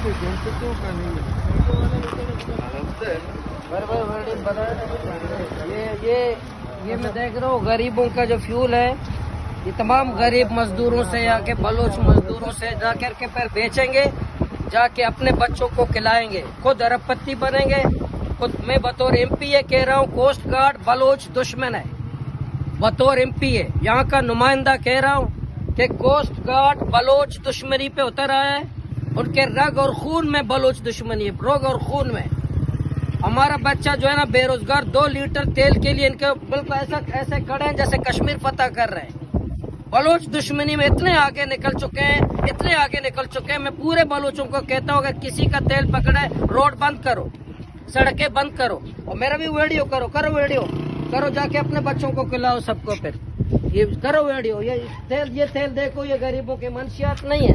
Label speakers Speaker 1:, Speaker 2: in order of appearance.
Speaker 1: یہ میں دیکھ رہا ہوں غریبوں کا جو فیول ہے، یہ تمام غریب مزدوروں سے یا کے بلوچ مزدوروں سے جا کر کے پھر بیچیں گے، جا کے اپنے بچوں کو کھلائیں گے، خود ارب پتی بنیں گے۔ خود میں بطور ایم پی اے کہہ رہا ہوں، کوسٹ گارڈ بلوچ دشمن ہے، بطور ایم پی اے یہاں کا نمائندہ کہہ رہا ہوں کہ کوسٹ گارڈ بلوچ دشمنی پہ اتر آیا ہے، ان کے رگ اور خون میں بلوچ دشمنی ہے، رگ اور خون میں۔ ہمارا بچہ جو ہے نا بے روزگار، 2 لیٹر تیل کے لیے ان کے بالکل ایسے کھڑے ہیں جیسے کشمیر فتح کر رہے ہیں۔ بلوچ دشمنی میں اتنے آگے نکل چکے ہیں، میں پورے بلوچوں کو کہتا ہوں کہ کسی کا تیل پکڑے روڈ بند کرو، سڑکیں بند کرو، اور میرا بھی ویڈیو کرو جا کے اپنے بچوں کو کھلاؤ سب کو، پھر یہ کرو ویڈیو، یہ تیل دیکھو، یہ غریبوں کی منشیات نہیں ہے۔